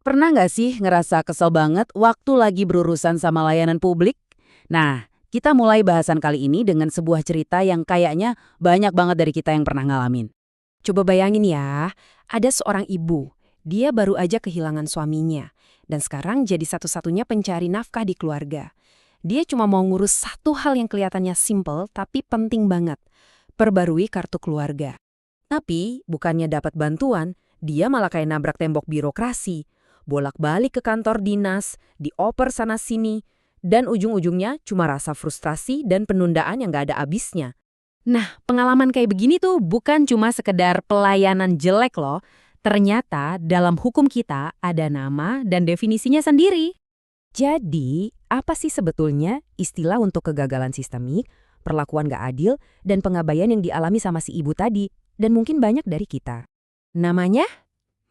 Pernah nggak sih ngerasa kesel banget waktu lagi berurusan sama layanan publik? Nah, kita mulai bahasan kali ini dengan sebuah cerita yang kayaknya banyak banget dari kita yang pernah ngalamin. Coba bayangin ya, ada seorang ibu. Dia baru aja kehilangan suaminya. Dan sekarang jadi satu-satunya pencari nafkah di keluarga. Dia cuma mau ngurus satu hal yang kelihatannya simple tapi penting banget. Perbarui kartu keluarga. Tapi bukannya dapat bantuan, dia malah kayak nabrak tembok birokrasi. Bolak-balik ke kantor dinas, dioper sana-sini. Dan ujung-ujungnya cuma rasa frustrasi dan penundaan yang gak ada habisnya. Nah, pengalaman kayak begini tuh bukan cuma sekedar pelayanan jelek loh. Ternyata dalam hukum kita ada nama dan definisinya sendiri. Jadi, apa sih sebetulnya istilah untuk kegagalan sistemik, perlakuan gak adil, dan pengabaian yang dialami sama si ibu tadi, dan mungkin banyak dari kita? Namanya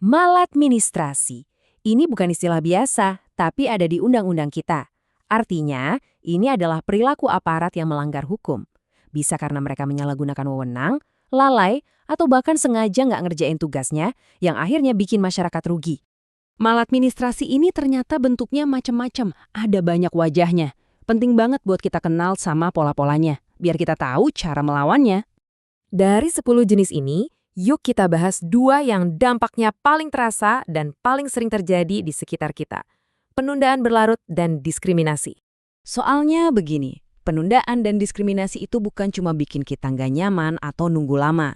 maladministrasi. Ini bukan istilah biasa, tapi ada di undang-undang kita. Artinya, ini adalah perilaku aparat yang melanggar hukum. Bisa karena mereka menyalahgunakan wewenang, lalai, atau bahkan sengaja nggak ngerjain tugasnya, yang akhirnya bikin masyarakat rugi. Maladministrasi ini ternyata bentuknya macam-macam, ada banyak wajahnya. Penting banget buat kita kenal sama pola-polanya, biar kita tahu cara melawannya. Dari 10 jenis ini, yuk kita bahas 2 yang dampaknya paling terasa dan paling sering terjadi di sekitar kita. Penundaan berlarut dan diskriminasi. Soalnya begini, penundaan dan diskriminasi itu bukan cuma bikin kita nggak nyaman atau nunggu lama.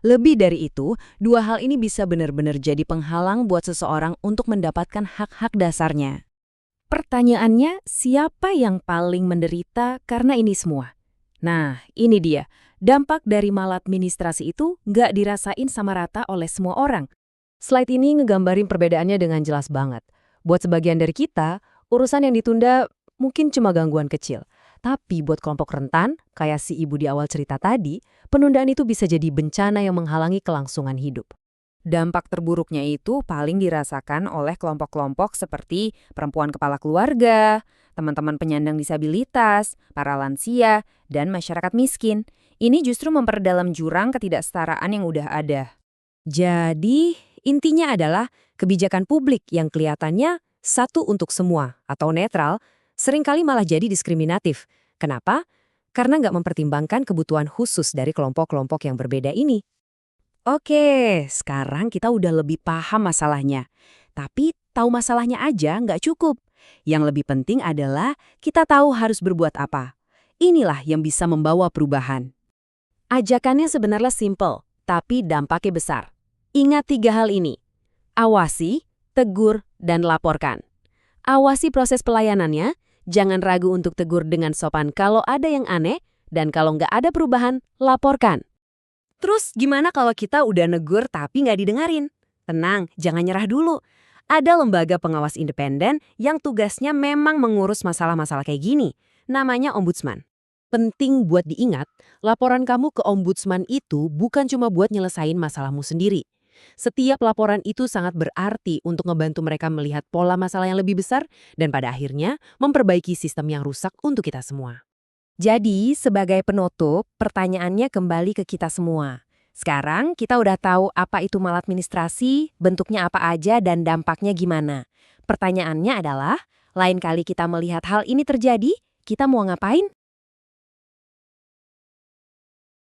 Lebih dari itu, 2 hal ini bisa benar-benar jadi penghalang buat seseorang untuk mendapatkan hak-hak dasarnya. Pertanyaannya, siapa yang paling menderita karena ini semua? Nah, ini dia. Dampak dari maladministrasi itu nggak dirasain sama rata oleh semua orang. Slide ini ngegambarin perbedaannya dengan jelas banget. Buat sebagian dari kita, urusan yang ditunda mungkin cuma gangguan kecil. Tapi buat kelompok rentan, kayak si ibu di awal cerita tadi, penundaan itu bisa jadi bencana yang menghalangi kelangsungan hidup. Dampak terburuknya itu paling dirasakan oleh kelompok-kelompok seperti perempuan kepala keluarga, teman-teman penyandang disabilitas, para lansia, dan masyarakat miskin. Ini justru memperdalam jurang ketidaksetaraan yang udah ada. Jadi, intinya adalah kebijakan publik yang kelihatannya satu untuk semua atau netral, seringkali malah jadi diskriminatif. Kenapa? Karena nggak mempertimbangkan kebutuhan khusus dari kelompok-kelompok yang berbeda ini. Oke, sekarang kita udah lebih paham masalahnya. Tapi tahu masalahnya aja nggak cukup. Yang lebih penting adalah kita tahu harus berbuat apa. Inilah yang bisa membawa perubahan. Ajakannya sebenarnya simple, tapi dampaknya besar. Ingat 3 hal ini. Awasi, tegur, dan laporkan. Awasi proses pelayanannya, jangan ragu untuk tegur dengan sopan kalau ada yang aneh, dan kalau nggak ada perubahan, laporkan. Terus gimana kalau kita udah negur tapi nggak didengarin? Tenang, jangan nyerah dulu. Ada lembaga pengawas independen yang tugasnya memang mengurus masalah-masalah kayak gini. Namanya Ombudsman. Penting buat diingat, laporan kamu ke Ombudsman itu bukan cuma buat nyelesain masalahmu sendiri. Setiap laporan itu sangat berarti untuk ngebantu mereka melihat pola masalah yang lebih besar dan pada akhirnya memperbaiki sistem yang rusak untuk kita semua. Jadi, sebagai penutup, pertanyaannya kembali ke kita semua. Sekarang kita udah tahu apa itu maladministrasi, bentuknya apa aja, dan dampaknya gimana. Pertanyaannya adalah, lain kali kita melihat hal ini terjadi, kita mau ngapain?